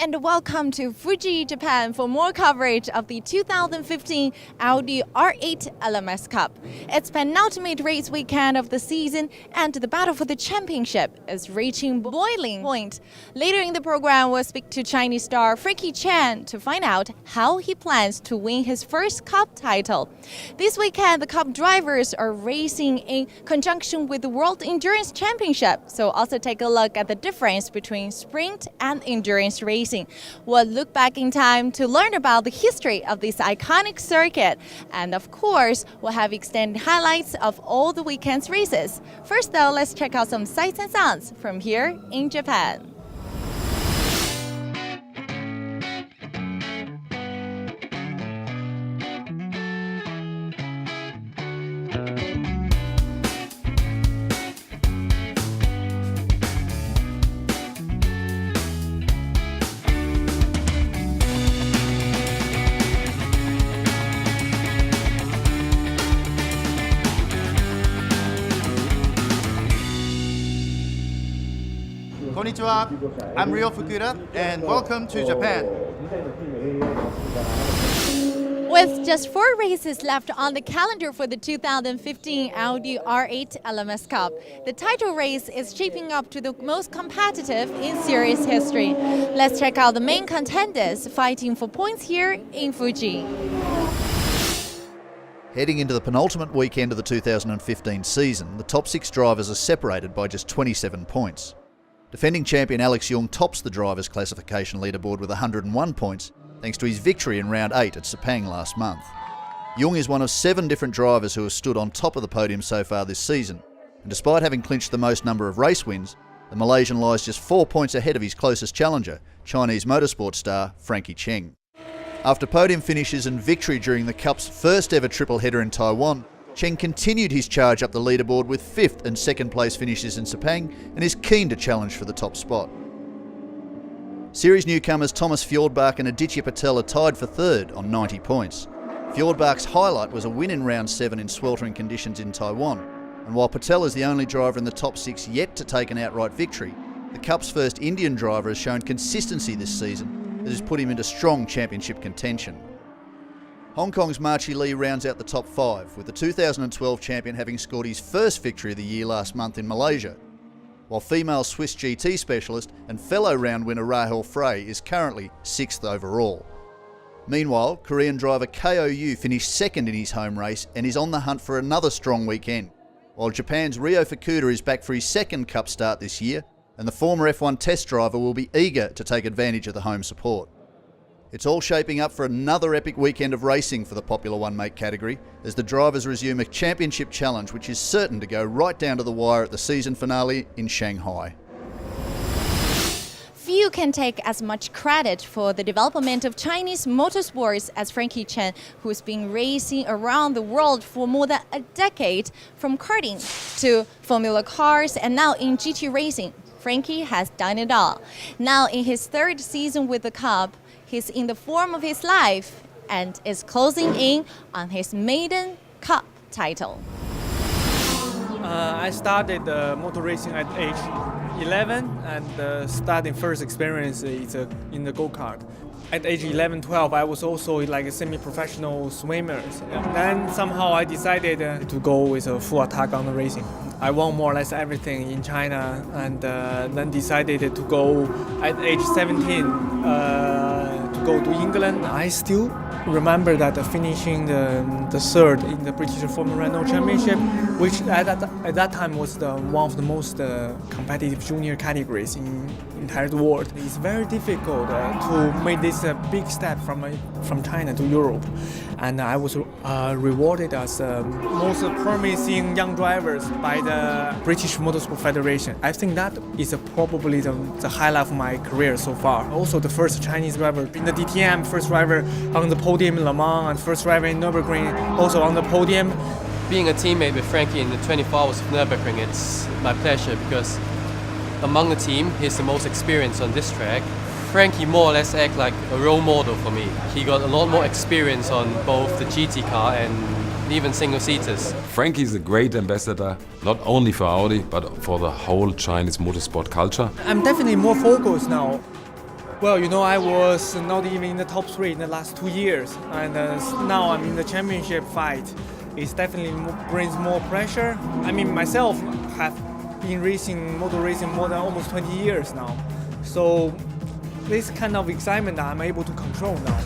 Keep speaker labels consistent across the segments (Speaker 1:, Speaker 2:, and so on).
Speaker 1: and welcome to Fuji, Japan for more coverage of the 2015 Audi R8 LMS Cup. It's penultimate race weekend of the season and the battle for the championship is reaching boiling point. Later in the program, we'll speak to Chinese star Frankie Chen to find out how he plans to win his first Cup title. This weekend, the Cup drivers are racing in conjunction with the World Endurance Championship, so also take a look at the difference between sprint and endurance racing. We'll look back in time to learn about the history of this iconic circuit. And of course, we'll have extended highlights of all the weekend's races. First though, let's check out some sights and sounds from here in Japan.
Speaker 2: Konnichiwa, I'm Ryo Fukuda and welcome to Japan.
Speaker 1: With just 4 races left on the calendar for the 2015 Audi R8 LMS Cup, the title race is shaping up to the most competitive in series history. Let's check out the main contenders fighting for points here in Fuji.
Speaker 3: Heading into the penultimate weekend of the 2015 season, the top 6 drivers are separated by just 27 points. Defending champion Alex Yeong tops the drivers' classification leaderboard with 101 points, thanks to his victory in round 8 at Sepang last month. Yeong is one of 7 different drivers who have stood on top of the podium so far this season, and despite having clinched the most number of race wins, the Malaysian lies just 4 points ahead of his closest challenger, Chinese motorsport star Frankie Chen. After podium finishes and victory during the Cup's first ever triple header in Taiwan, Chen continued his charge up the leaderboard with 5th and 2nd place finishes in Sepang and is keen to challenge for the top spot. Series newcomers Thomas Fjordbach and Aditya Patel are tied for 3rd on 90 points. Fjordbach's highlight was a win in round 7 in sweltering conditions in Taiwan, and while Patel is the only driver in the top 6 yet to take an outright victory, the Cup's first Indian driver has shown consistency this season that has put him into strong championship contention. Hong Kong's Marchi Lee rounds out the top 5, with the 2012 champion having scored his first victory of the year last month in Malaysia, while female Swiss GT specialist and fellow round winner Rahel Frey is currently 6th overall. Meanwhile, Korean driver KOU finished 2nd in his home race and is on the hunt for another strong weekend, while Japan's Ryo Fukuda is back for his 2nd Cup start this year, and the former F1 test driver will be eager to take advantage of the home support. It's all shaping up for another epic weekend of racing for the popular one-make category as the drivers resume a championship challenge which is certain to go right down to the wire at the season finale in Shanghai.
Speaker 1: Few can take as much credit for the development of Chinese motorsports as Frankie Chen, who's been racing around the world for more than a decade, from karting to Formula cars and now in GT racing. Frankie has done it all. Now in his 3rd season with the Cup, he's in the form of his life and is closing in on his maiden Cup title.
Speaker 4: I started motor racing at age 11 and starting first experience is in the go-kart. At age 11, 12, I was also like a semi-professional swimmer. Then somehow I decided to go with a full attack on the racing. I won more or less everything in China and then decided to go at age 17 to go to England. I still remember that finishing the 3rd in the British Formula Renault Championship, which at that time was one of the most competitive junior categories in the entire world. It's very difficult to make this big step from China to Europe. And I was rewarded as most promising young drivers by the British Motorsport Federation. I think that is probably the highlight of my career so far. Also the first Chinese driver in the DTM, first driver on the podium in Le Mans, and first driver in Nürburgring, also on the podium.
Speaker 5: Being a teammate with Frankie in the 24 hours of Nürburgring, it's my pleasure because among the team, he's the most experienced on this track. Frankie more or less acts like a role model for me. He got a lot more experience on both the GT car and even single-seaters.
Speaker 6: Frankie is a great ambassador, not only for Audi, but for the whole Chinese motorsport culture.
Speaker 4: I'm definitely more focused now Well, you know, I was not even in the top 3 in the last 2 years, and now I'm in the championship fight. It definitely brings more pressure. I mean, myself have been motor racing more than almost 20 years now. So this kind of excitement I'm able to control now.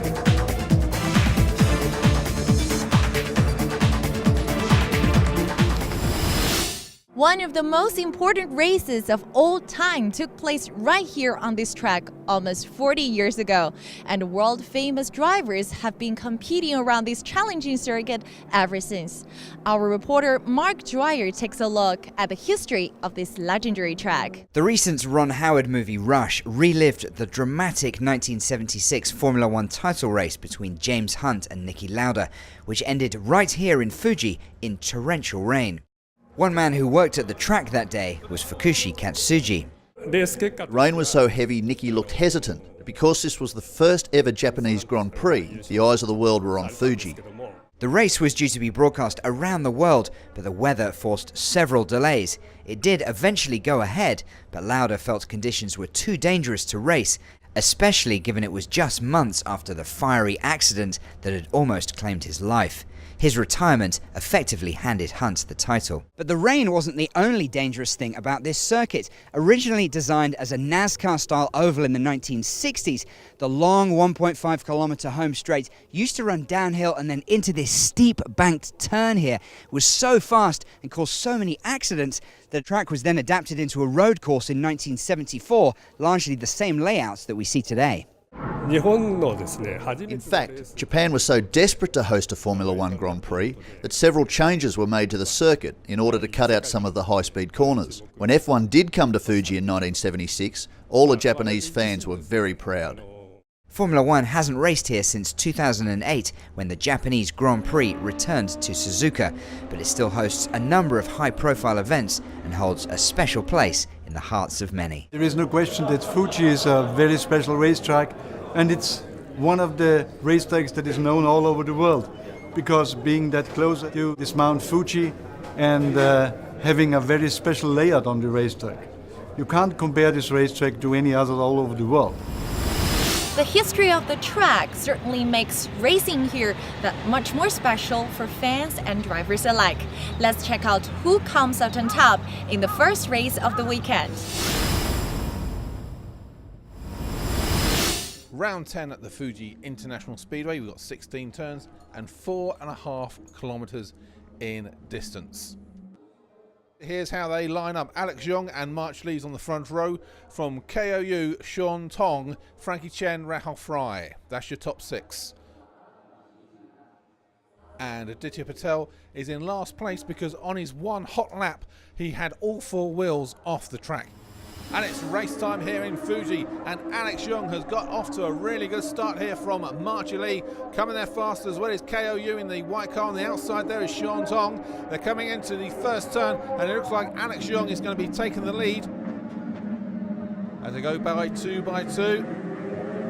Speaker 1: One of the most important races of all time took place right here on this track almost 40 years ago, and world-famous drivers have been competing around this challenging circuit ever since. Our reporter Mark Dreyer takes a look at the history of this legendary track.
Speaker 7: The recent Ron Howard movie Rush relived the dramatic 1976 Formula One title race between James Hunt and Niki Lauda, which ended right here in Fuji in torrential rain. One man who worked at the track that day was Fukushi Katsuji.
Speaker 3: Rain was so heavy Niki looked hesitant. Because this was the first ever Japanese Grand Prix, the eyes of the world were on Fuji.
Speaker 7: The race was due to be broadcast around the world, but the weather forced several delays. It did eventually go ahead, but Lauda felt conditions were too dangerous to race, especially given it was just months after the fiery accident that had almost claimed his life. His retirement effectively handed Hunt the title. But the rain wasn't the only dangerous thing about this circuit. Originally designed as a NASCAR-style oval in the 1960s, the long 1.5-kilometer home straight used to run downhill and then into this steep banked turn here. It was so fast and caused so many accidents that the track was then adapted into a road course in 1974, largely the same layouts that we see today.
Speaker 3: In fact, Japan was so desperate to host a Formula One Grand Prix that several changes were made to the circuit in order to cut out some of the high-speed corners. When F1 did come to Fuji in 1976, all the Japanese fans were very proud.
Speaker 7: Formula One hasn't raced here since 2008 when the Japanese Grand Prix returned to Suzuka, but it still hosts a number of high-profile events and holds a special place in the hearts of many.
Speaker 8: There is no question that Fuji is a very special racetrack, and it's one of the racetracks that is known all over the world, because being that close to this Mount Fuji and having a very special layout on the racetrack. You can't compare this racetrack to any other all over the world.
Speaker 1: The history of the track certainly makes racing here that much more special for fans and drivers alike. Let's check out who comes out on top in the first race of the weekend.
Speaker 9: Round 10 at the Fuji International Speedway. We've got 16 turns and 4.5 kilometers in distance. Here's how they line up. Alex Yeong and March Lee's on the front row. From KOU, Sean Tong, Frankie Chen, Rahul Fry. That's your top 6. And Aditya Patel is in last place because on his one hot lap, he had all 4 wheels off the track. And it's race time here in Fuji, and Alex Yeong has got off to a really good start here from March Lee, coming there fast as well as KOU in the white car. On the outside there is Sean Tong. They're coming into the first turn, and it looks like Alex Yeong is going to be taking the lead as they go by 2 by 2.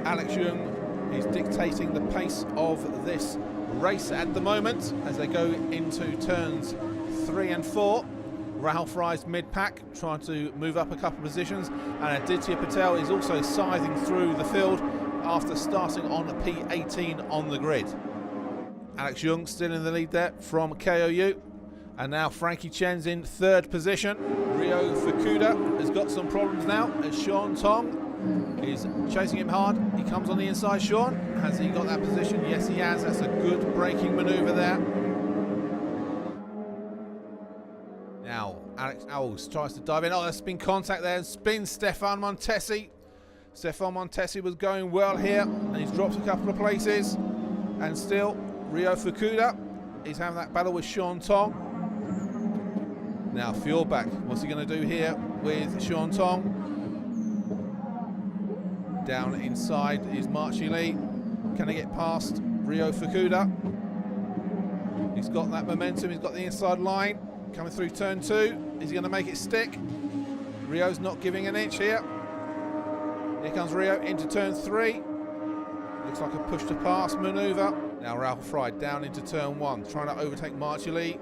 Speaker 9: Alex Yeong is dictating the pace of this race at the moment as they go into turns 3 and 4. Rahul Fry's mid-pack, trying to move up a couple of positions, and Aditya Patel is also scything through the field after starting on P18 on the grid. Alex Yeong still in the lead there from KOU, and now Frankie Chen's in 3rd position. Ryo Fukuda has got some problems now as Sean Tong is chasing him hard. He comes on the inside. Sean, has he got that position? Yes, he has. That's a good braking manoeuvre there. Now, Alex Owls tries to dive in. Oh, there's been contact there and spins Stefan Montesi. Stefan Montesi was going well here, and he's dropped a couple of places. And still, Ryo Fukuda is having that battle with Sean Tong. Now, Fjordbach, what's he going to do here with Sean Tong? Down inside is Marchi Lee. Can he get past Ryo Fukuda? He's got that momentum, he's got the inside line. Coming through turn 2, is he going to make it stick? Rio's not giving an inch here. Here comes Ryo into turn 3. Looks like a push to pass manoeuvre. Now Rahul Fry down into turn 1, trying to overtake Marchi Lee.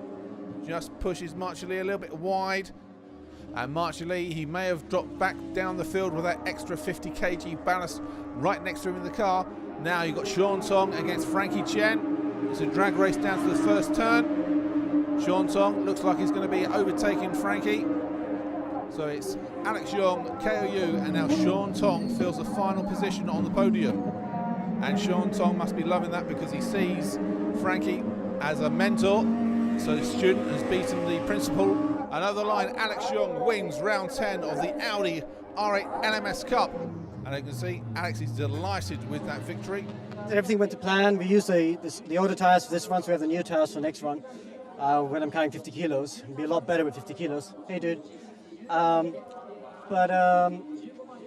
Speaker 9: Just pushes Marchi Lee a little bit wide. And Marshall Lee, he may have dropped back down the field with that extra 50 kg ballast right next to him in the car. Now you've got Sean Tong against Frankie Chen. It's a drag race down to the first turn. Sean Tong looks like he's going to be overtaking Frankie. So it's Alex Young, KOU, and now Sean Tong fills the final position on the podium. And Sean Tong must be loving that because he sees Frankie as a mentor. So the student has beaten the principal. And over the line, Alex Young wins round 10 of the Audi R8 LMS Cup. And you can see Alex is delighted with that victory.
Speaker 10: Everything went to plan. We used the older tires for this run, so we have the new tires for the next run. When I'm carrying 50 kilos, it'd be a lot better with 50 kilos. Hey, dude.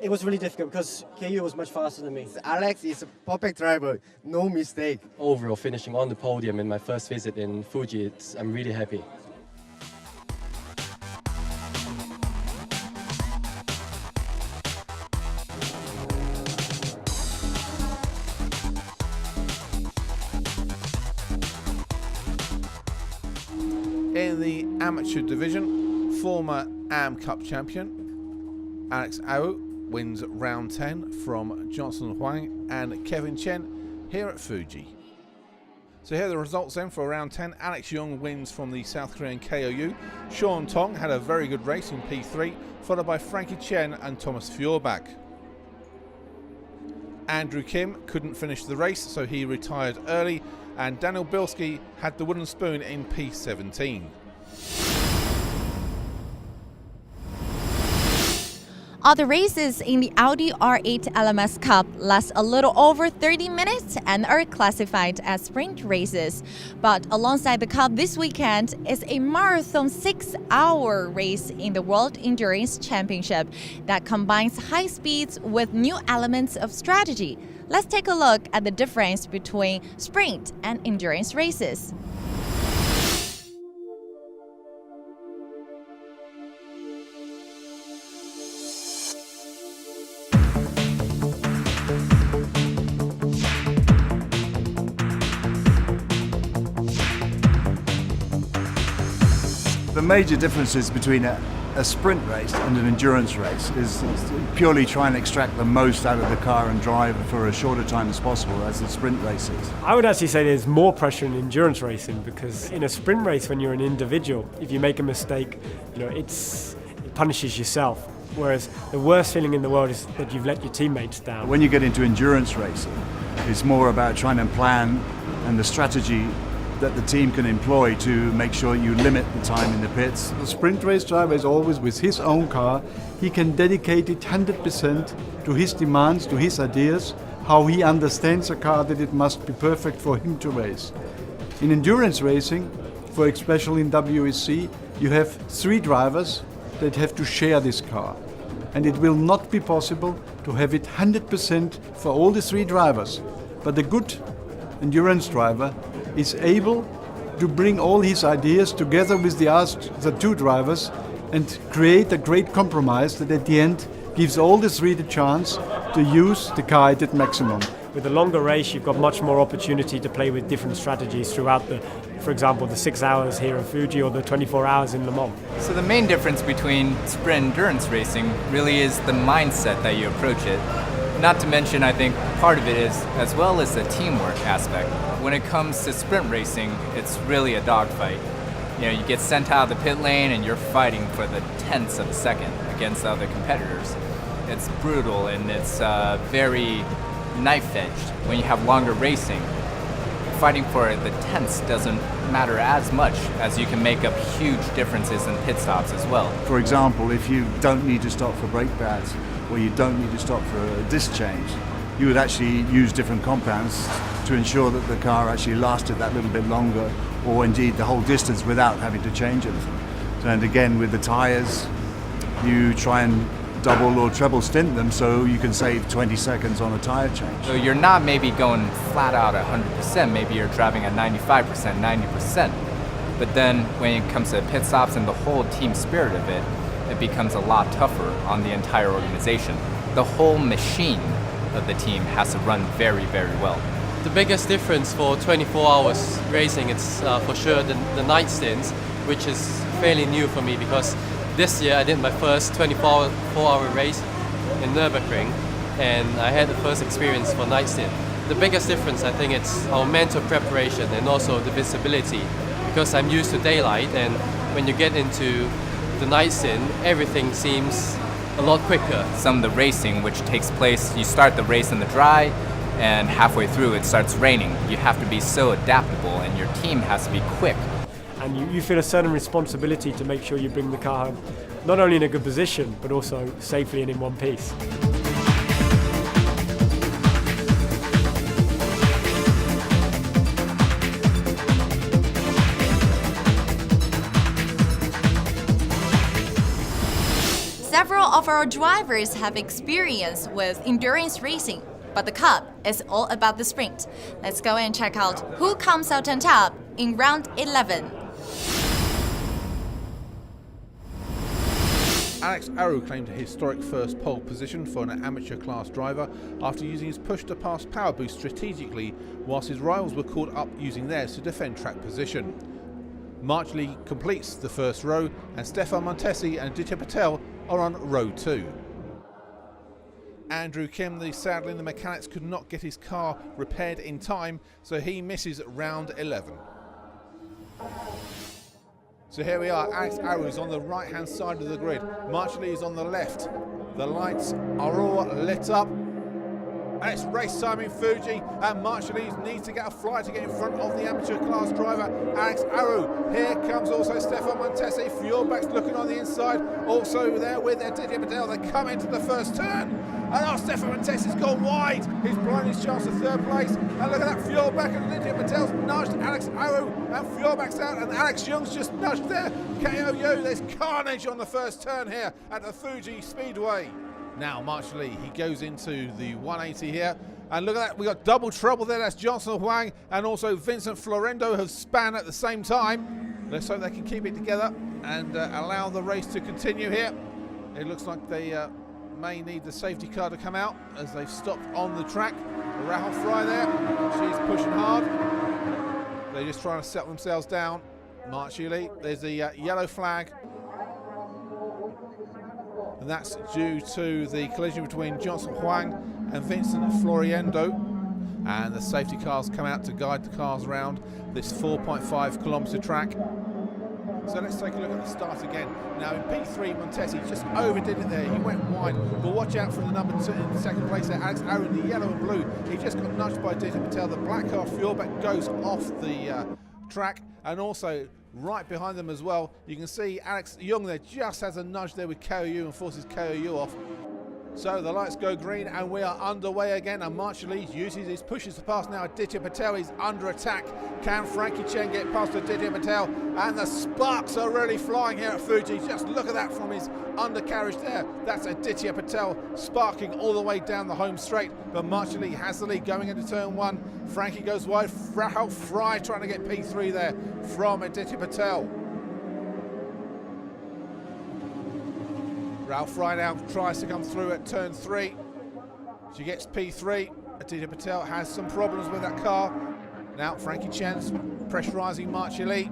Speaker 10: It was really difficult because KU was much faster than me.
Speaker 11: Alex is a perfect driver, no mistake.
Speaker 5: Overall, finishing on the podium in my first visit in Fuji, I'm really happy.
Speaker 9: In the amateur division, former AM Cup champion Alex Au wins round 10 from Johnson Huang and Kevin Chen here at Fuji. So here are the results then for round 10. Alex Young wins from the South Korean KOU. Sean Tong had a very good race in P3, followed by Frankie Chen and Thomas Fjorbach. Andrew Kim couldn't finish the race, so he retired early, and Daniel Bilski had the wooden spoon in P17.
Speaker 1: All the races in the Audi R8 LMS Cup last a little over 30 minutes and are classified as sprint races. But alongside the Cup this weekend is a marathon 6-hour race in the World Endurance Championship that combines high speeds with new elements of strategy. Let's take a look at the difference between sprint and endurance races.
Speaker 8: The major differences between a sprint race and an endurance race is purely trying to extract the most out of the car and drive for as short a time as possible as the sprint races.
Speaker 12: I would actually say there's more pressure in endurance racing because in a sprint race, when you're an individual, if you make a mistake, it punishes yourself. Whereas the worst feeling in the world is that you've let your teammates down.
Speaker 8: When you get into endurance racing, it's more about trying to plan and the strategy that the team can employ to make sure you limit the time in the pits. The sprint race driver is always with his own car. He can dedicate it 100% to his demands, to his ideas, how he understands a car, that it must be perfect for him to race. In endurance racing, for especially in WEC, you have 3 drivers that have to share this car. And it will not be possible to have it 100% for all the 3 drivers. But the good endurance driver is able to bring all his ideas together with the 2 drivers and create a great compromise that at the end gives all the 3 the chance to use the car at its maximum.
Speaker 12: With a longer race, you've got much more opportunity to play with different strategies throughout for example, the 6 hours here in Fuji or the 24 hours in Le Mans.
Speaker 13: So the main difference between sprint endurance racing really is the mindset that you approach it. Not to mention, I think part of it is as well as the teamwork aspect. When it comes to sprint racing, it's really a dogfight. You get sent out of the pit lane and you're fighting for the tenths of a second against other competitors. It's brutal and it's very knife-edged. When you have longer racing, fighting for the tenths doesn't matter as much as you can make up huge differences in pit stops as well.
Speaker 8: For example, if you don't need to stop for brake pads or you don't need to stop for a disc change, you would actually use different compounds to ensure that the car actually lasted that little bit longer, or indeed the whole distance without having to change anything. And again, with the tyres, you try and double or treble stint them so you can save 20 seconds on a tyre change.
Speaker 13: So you're not maybe going flat out 100%, maybe you're driving at 95%, 90%. But then when it comes to pit stops and the whole team spirit of it, it becomes a lot tougher on the entire organization. The whole machine of the team has to run very, very well.
Speaker 5: The biggest difference for 24 hours racing, it's for sure the night stints, which is fairly new for me because This year I did my first 24-hour race in Nürburgring, and I had the first experience for night sim. The biggest difference, I think, it's our mental preparation and also the visibility, because I'm used to daylight, and when you get into the night sim, everything seems a lot quicker.
Speaker 13: Some of the racing which takes place, you start the race in the dry, and halfway through it starts raining. You have to be so adaptable, and your team has to be quick.
Speaker 12: And you feel a certain responsibility to make sure you bring the car home, not only in a good position, but also safely and in one piece.
Speaker 1: Several of our drivers have experience with endurance racing, but the Cup is all about the sprint. Let's go and check out who comes out on top in round 11.
Speaker 9: Alex Aru claimed a historic first pole position for an amateur class driver after using his push-to-pass power boost strategically, whilst his rivals were caught up using theirs to defend track position. March Lee completes the first row, and Stefan Montesi and Aditya Patel are on row 2. Andrew Kim, sadly the mechanics could not get his car repaired in time, so he misses round 11. So here we are, Alex Aru is on the right hand side of the grid, March Lee is on the left. The lights are all lit up, and it's race time in Fuji, and March Lee needs to get a fly to get in front of the amateur class driver, Alex Aru. Here comes also Stefan Montesi, Fjordback's looking on the inside, also there with Aditya Patel. They come into the first turn, and Stefan Montesi's gone wide. He's blinding his chance of third place, and look at that, Fjordback and Aditya Patel's nudged Alex Aru, and Fjordback's out, and Alex Young's just nudged there. KOU, there's carnage on the first turn here at the Fuji Speedway. Now March Lee, he goes into the 180 here, and look at that, we got double trouble there. That's Johnson Huang and also Vincent Florendo have span at the same time. Let's hope they can keep it together and allow the race to continue here. It looks like they may need the safety car to come out as they've stopped on the track. Rahul Fry there, she's pushing hard. They're just trying to settle themselves down. March Lee, there's a yellow flag, and that's due to the collision between Johnson Huang and Vincent Floriendo, and the safety cars come out to guide the cars around this 4.5 kilometre track. So let's take a look at the start again. Now in P3, Montesi just overdid it there. He went wide, but watch out for the number 2 in second place there, Alex Aru in the yellow and blue. He just got nudged by Aditya Patel. The black car, Fjordback, goes off the track, and also right behind them as well, you can see Alex Young there just has a nudge there with KOU and forces KOU off. So the lights go green and we are underway again, and March Lee uses his pushes to pass now. Aditya Patel is under attack. Can Frankie Chen get past Aditya Patel? And the sparks are really flying here at Fuji. Just look at that from his undercarriage there. That's Aditya Patel sparking all the way down the home straight. But March Lee has the lead going into turn 1. Frankie goes wide. Rahul Fry trying to get P3 there from Aditya Patel. Rahul Fry now tries to come through at turn 3. She gets P3. Aditya Patel has some problems with that car. Now Frankie Chen's pressurising March Lee.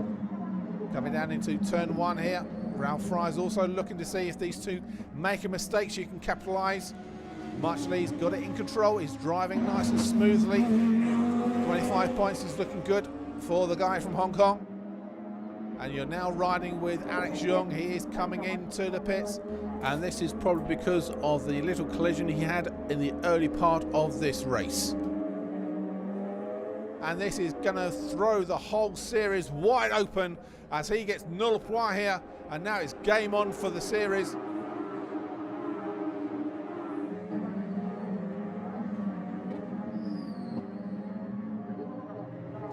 Speaker 9: Coming down into turn 1 here. Rahul Fry is also looking to see if these two make a mistake she can capitalise. March Lee's got it in control. He's driving nice and smoothly. 25 points is looking good for the guy from Hong Kong. And you're now riding with Alex Young. He is coming into the pits, and this is probably because of the little collision he had in the early part of this race. And this is going to throw the whole series wide open as he gets null point here, and now it's game on for the series.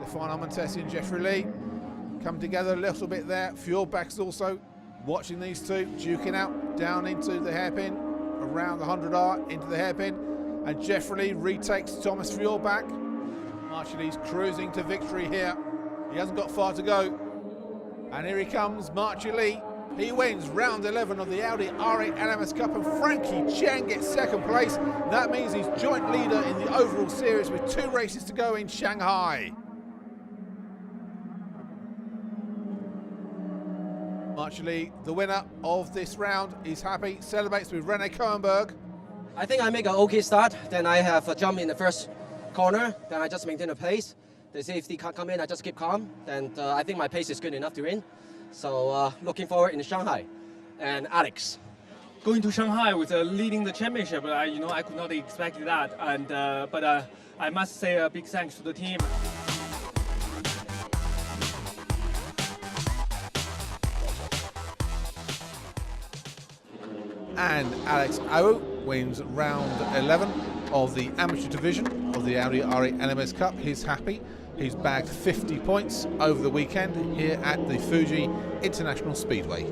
Speaker 9: Stefano Montesi and Jeffrey Lee come together a little bit there. Fjordback's also watching these two, duking out down into the hairpin, around the 100R into the hairpin, and Jeffrey Lee retakes Thomas Fjordback. March Lee's cruising to victory here. He hasn't got far to go. And here he comes, March Lee. He wins round 11 of the Audi R8 LMS Cup, and Frankie Chen gets second place. That means he's joint leader in the overall series with 2 races to go in Shanghai. Marshall, the winner of this round, is happy, celebrates with Rene Koenberg.
Speaker 14: I think I make an okay start, then I have a jump in the first corner, then I just maintain the pace. The safety car come in, I just keep calm, and I think my pace is good enough to win. So looking forward in Shanghai. And Alex.
Speaker 15: Going to Shanghai with leading the championship, I could not expect that, and but I must say a big thanks to the team.
Speaker 9: And Alex Awu wins round 11 of the amateur division of the Audi R8 LMS Cup. He's happy. He's bagged 50 points over the weekend here at the Fuji International Speedway.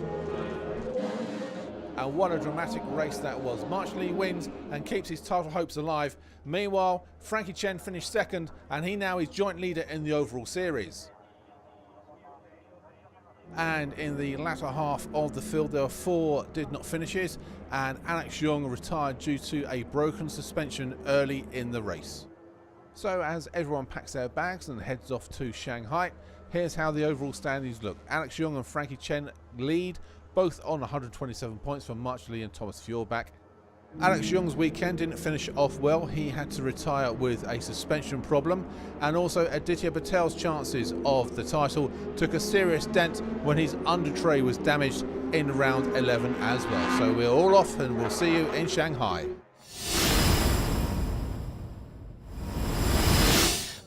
Speaker 9: And what a dramatic race that was. Marshall wins and keeps his title hopes alive. Meanwhile, Frankie Chen finished second, and he now is joint leader in the overall series. And in the latter half of the field, there were 4 did not finishes, and Alex Young retired due to a broken suspension early in the race. So as everyone packs their bags and heads off to Shanghai, here's how the overall standings look. Alex Young and Frankie Chen lead, both on 127 points from Marshall and Thomas Fjordbach. Alex Young's weekend didn't finish off well. He had to retire with a suspension problem, and also Aditya Patel's chances of the title took a serious dent when his under tray was damaged in round 11 as well. So we're all off, and we'll see you in Shanghai.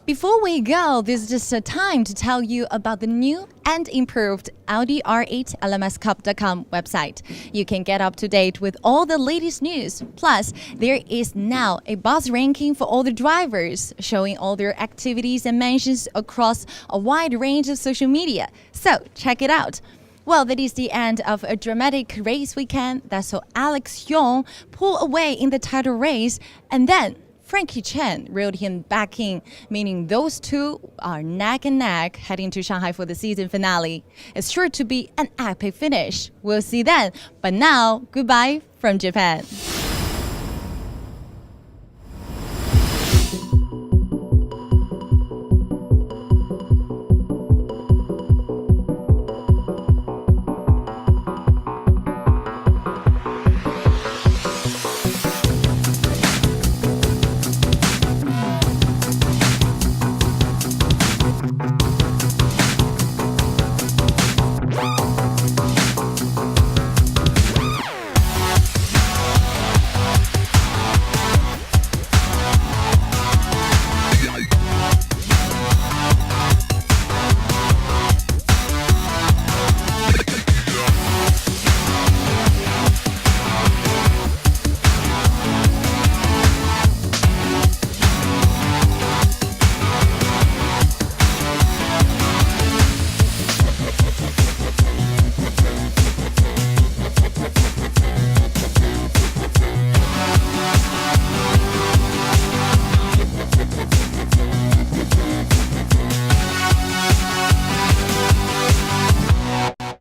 Speaker 1: Before we go, this is just a time to tell you about the new and improved Audi R8 LMS Cup.com website. You can get up to date with all the latest news. Plus, there is now a buzz ranking for all the drivers, showing all their activities and mentions across a wide range of social media. So, check it out. Well, that is the end of a dramatic race weekend that saw Alex Young pull away in the title race, and then Frankie Chen reeled him back in, meaning those two are neck and neck heading to Shanghai for the season finale. It's sure to be an epic finish. We'll see then. But now, goodbye from Japan.